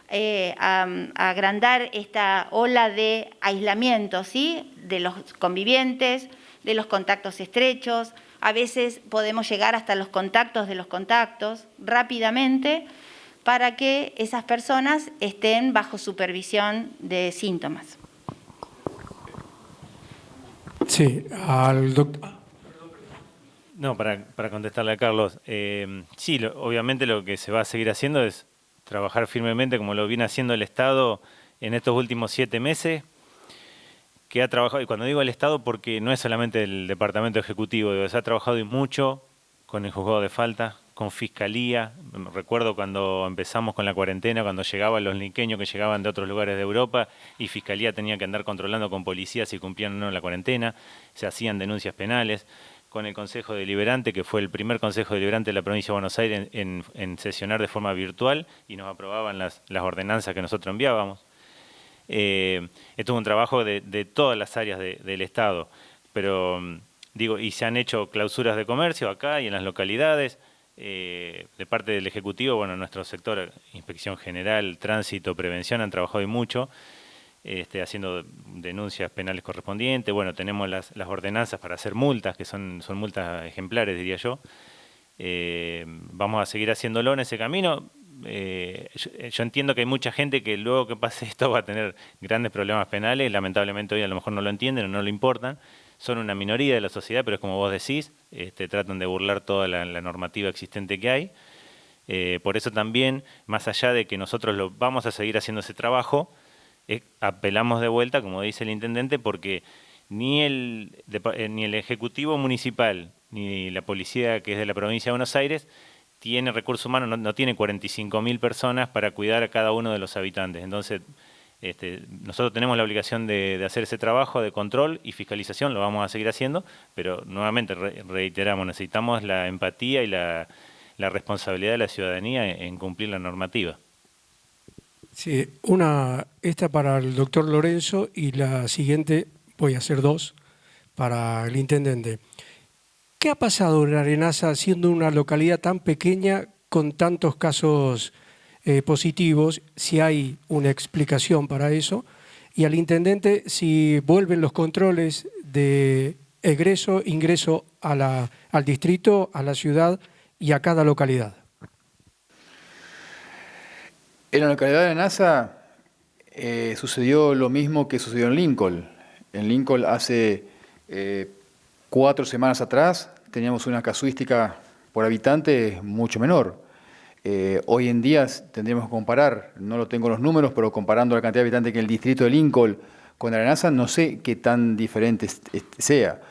a agrandar esta ola de aislamiento, ¿sí? De los convivientes, de los contactos estrechos. A veces podemos llegar hasta los contactos de los contactos rápidamente para que esas personas estén bajo supervisión de síntomas. Sí, al doctor. No, para contestarle a Carlos, sí, obviamente lo que se va a seguir haciendo es trabajar firmemente como lo viene haciendo el Estado en estos últimos 7 meses, que ha trabajado, y cuando digo el Estado porque no es solamente el Departamento Ejecutivo, se ha trabajado y mucho con el juzgado de falta, con Fiscalía. Recuerdo cuando empezamos con la cuarentena, cuando llegaban los linqueños que llegaban de otros lugares de Europa y Fiscalía tenía que andar controlando con policías si cumplían o no la cuarentena, se hacían denuncias penales. Con el Consejo Deliberante, que fue el primer Consejo Deliberante de la Provincia de Buenos Aires en sesionar de forma virtual y nos aprobaban las ordenanzas que nosotros enviábamos. Esto es un trabajo de todas las áreas del Estado, pero digo, y se han hecho clausuras de comercio acá y en las localidades. De parte del Ejecutivo, bueno, nuestro sector, Inspección General, Tránsito, Prevención, han trabajado y mucho, haciendo denuncias penales correspondientes. Bueno, tenemos las ordenanzas para hacer multas, que son multas ejemplares, diría yo. Vamos a seguir haciéndolo en ese camino. Yo entiendo que hay mucha gente que luego que pase esto va a tener grandes problemas penales. Lamentablemente hoy a lo mejor no lo entienden o no lo importan. Son una minoría de la sociedad, pero es como vos decís, tratan de burlar toda la normativa existente que hay. Por eso también, más allá de que nosotros vamos a seguir haciendo ese trabajo, apelamos de vuelta, como dice el intendente, porque ni el Ejecutivo Municipal, ni la policía que es de la provincia de Buenos Aires, tiene recursos humanos, no tiene 45.000 personas para cuidar a cada uno de los habitantes. Entonces, nosotros tenemos la obligación de hacer ese trabajo de control y fiscalización, lo vamos a seguir haciendo, pero nuevamente reiteramos, necesitamos la empatía y la responsabilidad de la ciudadanía en cumplir la normativa. Sí, esta para el doctor Lorenzo y la siguiente, voy a hacer dos, para el intendente. ¿Qué ha pasado en Arenaza, siendo una localidad tan pequeña con tantos casos positivos? Si hay una explicación para eso. Y al intendente, si vuelven los controles de egreso, ingreso al distrito, a la ciudad y a cada localidad. En la localidad de Arenaza sucedió lo mismo que sucedió en Lincoln. En Lincoln hace 4 semanas atrás teníamos una casuística por habitante mucho menor. Hoy en día tendríamos que comparar, no lo tengo los números, pero comparando la cantidad de habitantes que el distrito de Lincoln con Arenaza, no sé qué tan diferente sea.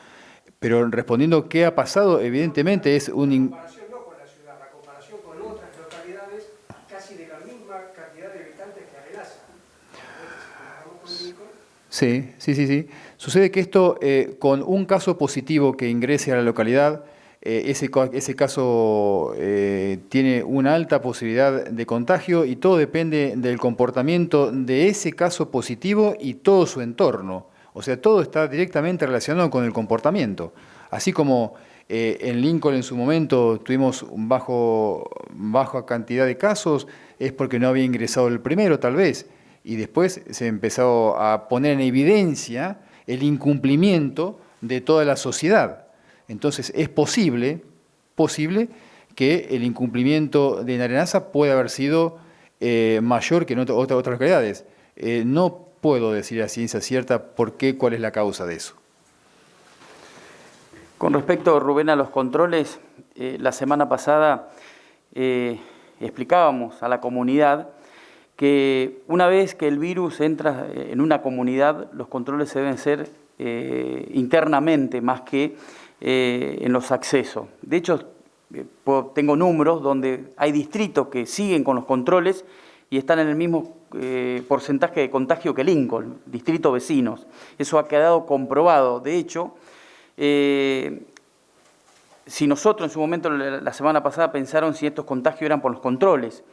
Pero respondiendo qué ha pasado, evidentemente es un... La comparación no con la ciudad, la comparación con otras localidades casi de la misma cantidad de habitantes que Arenaza. Sí. Sucede que esto, con un caso positivo que ingrese a la localidad, ese caso tiene una alta posibilidad de contagio y todo depende del comportamiento de ese caso positivo y todo su entorno. O sea, todo está directamente relacionado con el comportamiento. Así como en Lincoln en su momento tuvimos baja cantidad de casos, es porque no había ingresado el primero tal vez, y después se empezó a poner en evidencia el incumplimiento de toda la sociedad. Entonces es posible que el incumplimiento de Arenaza pueda haber sido mayor que en otras localidades. No puedo decir a ciencia cierta cuál es la causa de eso. Con respecto, Rubén, a los controles, la semana pasada explicábamos a la comunidad que una vez que el virus entra en una comunidad, los controles se deben hacer internamente más que en los accesos. De hecho, tengo números donde hay distritos que siguen con los controles y están en el mismo porcentaje de contagio que Lincoln, distritos vecinos. Eso ha quedado comprobado. De hecho, si nosotros en su momento, la semana pasada, pensaron si estos contagios eran por los controles.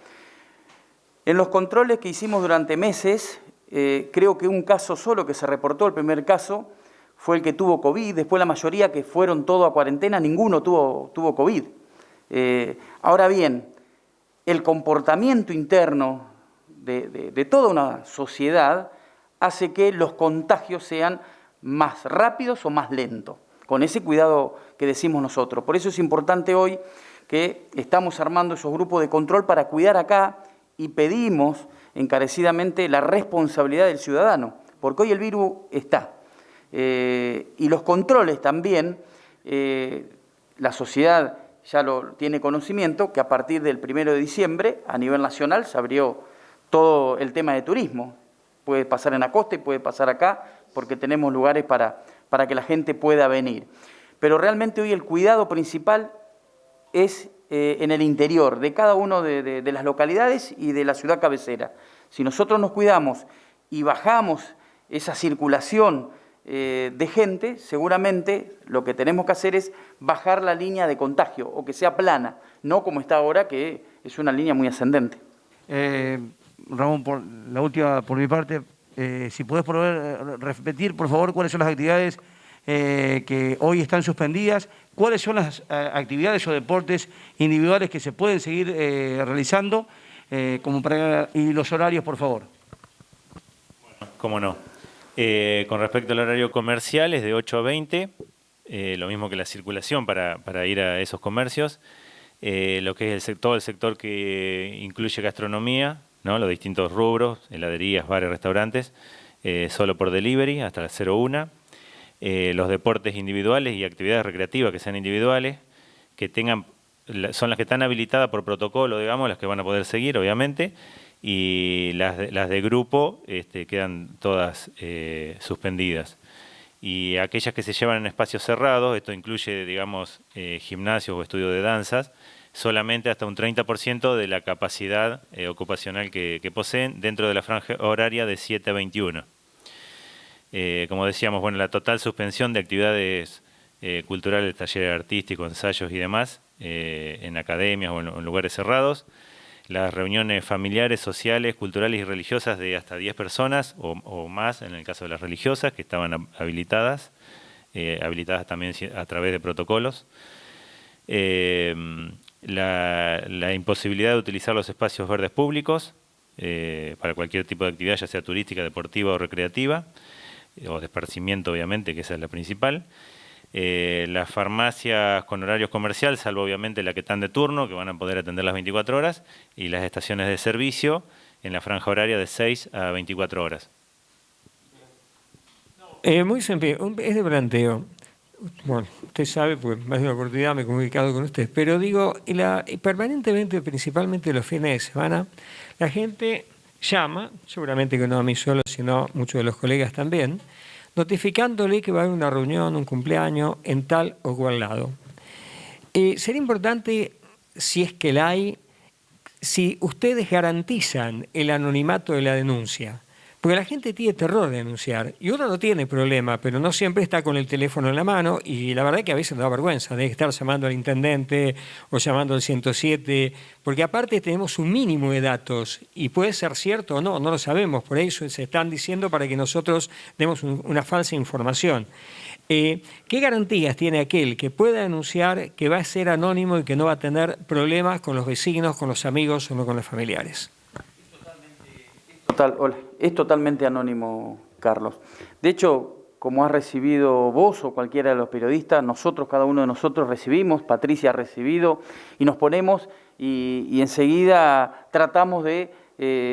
En los controles que hicimos durante meses, creo que un caso solo que se reportó, el primer caso, fue el que tuvo COVID. Después la mayoría que fueron todos a cuarentena, ninguno tuvo COVID. Ahora bien, el comportamiento interno de toda una sociedad hace que los contagios sean más rápidos o más lentos, con ese cuidado que decimos nosotros. Por eso es importante hoy que estamos armando esos grupos de control para cuidar acá y pedimos encarecidamente la responsabilidad del ciudadano, porque hoy el virus está. Y los controles también, la sociedad ya lo tiene conocimiento, que a partir del 1 de diciembre a nivel nacional se abrió todo el tema de turismo. Puede pasar en la costa y puede pasar acá, porque tenemos lugares para que la gente pueda venir. Pero realmente hoy el cuidado principal es en el interior de cada una de las localidades y de la ciudad cabecera. Si nosotros nos cuidamos y bajamos esa circulación de gente, seguramente lo que tenemos que hacer es bajar la línea de contagio, o que sea plana, no como está ahora, que es una línea muy ascendente. Ramón, la última por mi parte, si podés repetir, por favor, cuáles son las actividades que hoy están suspendidas, cuáles son las actividades o deportes individuales que se pueden seguir realizando, y los horarios, por favor. Bueno, cómo no. Con respecto al horario comercial, es de 8 a 20, lo mismo que la circulación para ir a esos comercios. Lo que es todo el sector que incluye gastronomía, ¿no? Los distintos rubros, heladerías, bares, restaurantes, solo por delivery hasta las 01. Los deportes individuales y actividades recreativas que sean individuales, son las que están habilitadas por protocolo, digamos, las que van a poder seguir, obviamente. Y las de grupo quedan todas suspendidas. Y aquellas que se llevan en espacios cerrados, esto incluye, digamos, gimnasios o estudios de danzas, solamente hasta un 30% de la capacidad ocupacional que poseen dentro de la franja horaria de 7 a 21. Como decíamos, bueno, la total suspensión de actividades culturales, talleres artísticos, ensayos y demás, en academias o en lugares cerrados, las reuniones familiares, sociales, culturales y religiosas de hasta 10 personas o más, en el caso de las religiosas, que estaban habilitadas también a través de protocolos. La imposibilidad de utilizar los espacios verdes públicos para cualquier tipo de actividad, ya sea turística, deportiva o recreativa, o de esparcimiento, obviamente, que esa es la principal. Las farmacias con horarios comercial, salvo obviamente la que están de turno, que van a poder atender las 24 horas, y las estaciones de servicio en la franja horaria de 6 a 24 horas. Muy simple, este planteo, bueno, usted sabe, porque más de una oportunidad me he comunicado con usted, pero digo, permanentemente, principalmente los fines de semana, la gente llama, seguramente que no a mí solo, sino muchos de los colegas también, notificándole que va a haber una reunión, un cumpleaños en tal o cual lado. Sería importante, si es que la hay, si ustedes garantizan el anonimato de la denuncia, porque la gente tiene terror de denunciar, y uno no tiene problema, pero no siempre está con el teléfono en la mano, y la verdad es que a veces nos da vergüenza de estar llamando al intendente o llamando al 107, porque aparte tenemos un mínimo de datos, y puede ser cierto o no, no lo sabemos, por eso se están diciendo para que nosotros demos una falsa información. ¿Qué garantías tiene aquel que pueda denunciar que va a ser anónimo y que no va a tener problemas con los vecinos, con los amigos o no con los familiares? Es totalmente anónimo, Carlos. De hecho, como has recibido vos o cualquiera de los periodistas, nosotros, cada uno de nosotros recibimos, Patricia ha recibido, y nos ponemos y enseguida tratamos de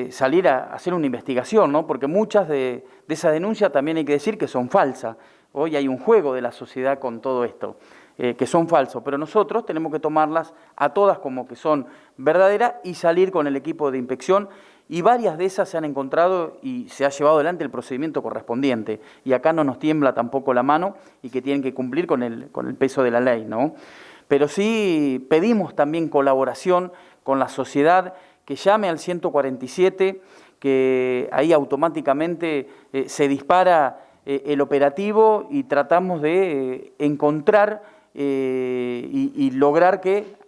salir a hacer una investigación, ¿no? Porque muchas de esas denuncias también hay que decir que son falsas. Hoy hay un juego de la sociedad con todo esto, que son falsos, pero nosotros tenemos que tomarlas a todas como que son verdaderas y salir con el equipo de inspección. Y varias de esas se han encontrado y se ha llevado adelante el procedimiento correspondiente. Y acá no nos tiembla tampoco la mano y que tienen que cumplir con el peso de la ley, ¿no? Pero sí pedimos también colaboración con la sociedad, que llame al 147, que ahí automáticamente se dispara el operativo y tratamos de encontrar y lograr que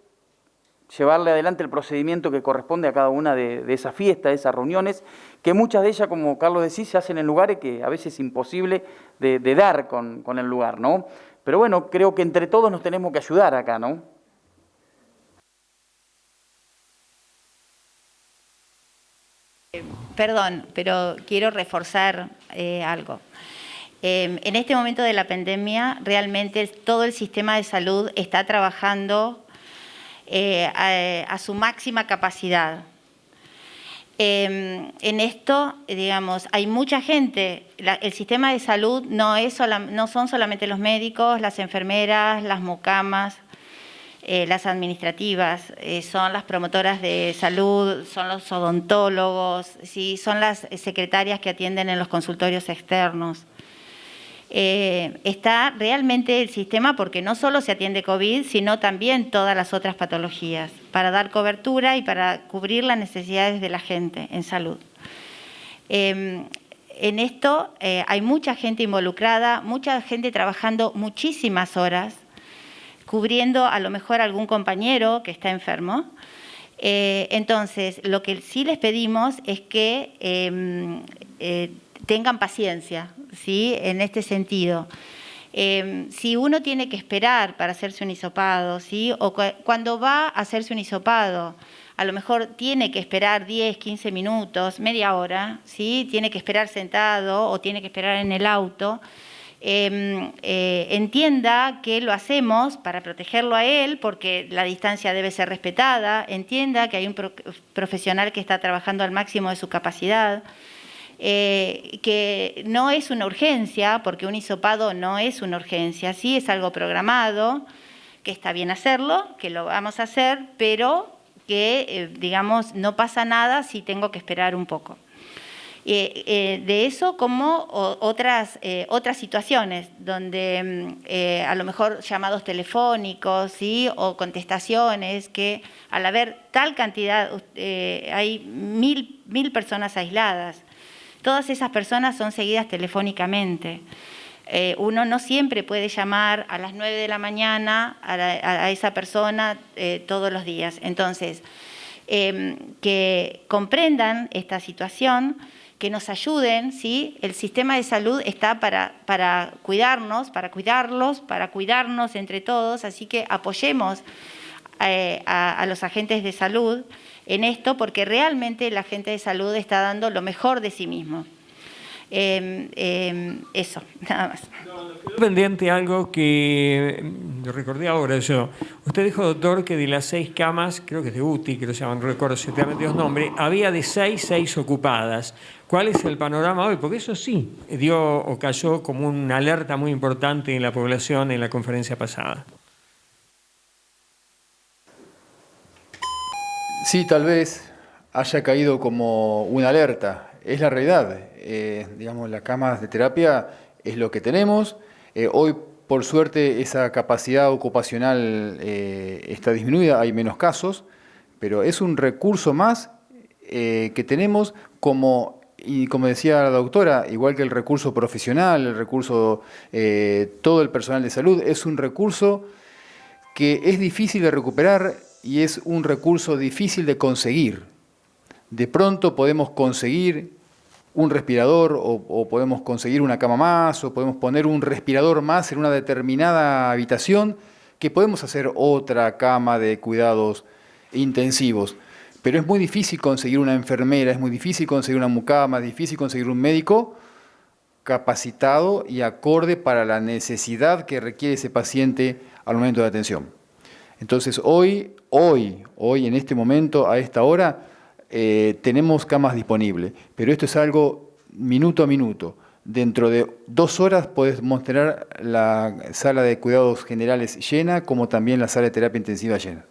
llevarle adelante el procedimiento que corresponde a cada una de esas fiestas, de esas reuniones, que muchas de ellas, como Carlos decía, se hacen en lugares que a veces es imposible de dar con el lugar, ¿no? Pero bueno, creo que entre todos nos tenemos que ayudar acá, ¿no? Perdón, pero quiero reforzar algo. En este momento de la pandemia, realmente todo el sistema de salud está trabajando a su máxima capacidad. En esto, digamos, hay mucha gente, el sistema de salud no son solamente los médicos, las enfermeras, las mucamas, las administrativas, son las promotoras de salud, son los odontólogos, ¿sí? Son las secretarias que atienden en los consultorios externos. Está realmente el sistema, porque no solo se atiende COVID, sino también todas las otras patologías, para dar cobertura y para cubrir las necesidades de la gente en salud. En esto hay mucha gente involucrada, mucha gente trabajando muchísimas horas, cubriendo a lo mejor algún compañero que está enfermo. Entonces, lo que sí les pedimos es que tengan paciencia, ¿sí? En este sentido. Si uno tiene que esperar para hacerse un hisopado, ¿sí? O cuando va a hacerse un hisopado, a lo mejor tiene que esperar 10, 15 minutos, media hora, ¿sí? Tiene que esperar sentado o tiene que esperar en el auto. Entienda que lo hacemos para protegerlo a él, porque la distancia debe ser respetada. Entienda que hay un profesional que está trabajando al máximo de su capacidad. Que no es una urgencia, porque un hisopado no es una urgencia, sí es algo programado, que está bien hacerlo, que lo vamos a hacer, pero que, digamos, no pasa nada si tengo que esperar un poco. De eso como otras situaciones, donde a lo mejor llamados telefónicos, ¿sí? O contestaciones, que al haber tal cantidad, hay mil personas aisladas. Todas esas personas son seguidas telefónicamente. Uno no siempre puede llamar a las 9 de la mañana a esa persona todos los días. Entonces, que comprendan esta situación, que nos ayuden, ¿sí? El sistema de salud está para cuidarnos, para cuidarlos, para cuidarnos entre todos, así que apoyemos a los agentes de salud en esto, porque realmente el agente de salud está dando lo mejor de sí mismo. Eso, nada más. Pendiente algo que recordé ahora yo. Usted dijo, doctor, que de las 6 camas, creo que es de UTI, que lo llaman, no recuerdo exactamente los nombres, había de 6 ocupadas. ¿Cuál es el panorama hoy? Porque eso sí dio o cayó como una alerta muy importante en la población en la conferencia pasada. Sí, tal vez haya caído como una alerta. Es la realidad. Digamos, las camas de terapia es lo que tenemos. Hoy, por suerte, esa capacidad ocupacional está disminuida, hay menos casos, pero es un recurso más que tenemos y como decía la doctora, igual que el recurso profesional, el recurso, todo el personal de salud, es un recurso que es difícil de recuperar y es un recurso difícil de conseguir. De pronto podemos conseguir un respirador o podemos conseguir una cama más o podemos poner un respirador más en una determinada habitación, que podemos hacer otra cama de cuidados intensivos. Pero es muy difícil conseguir una enfermera, es muy difícil conseguir una mucama, es difícil conseguir un médico capacitado y acorde para la necesidad que requiere ese paciente al momento de atención. Entonces hoy, en este momento, a esta hora, tenemos camas disponibles, pero esto es algo minuto a minuto. Dentro de 2 horas podemos tener la sala de cuidados generales llena, como también la sala de terapia intensiva llena.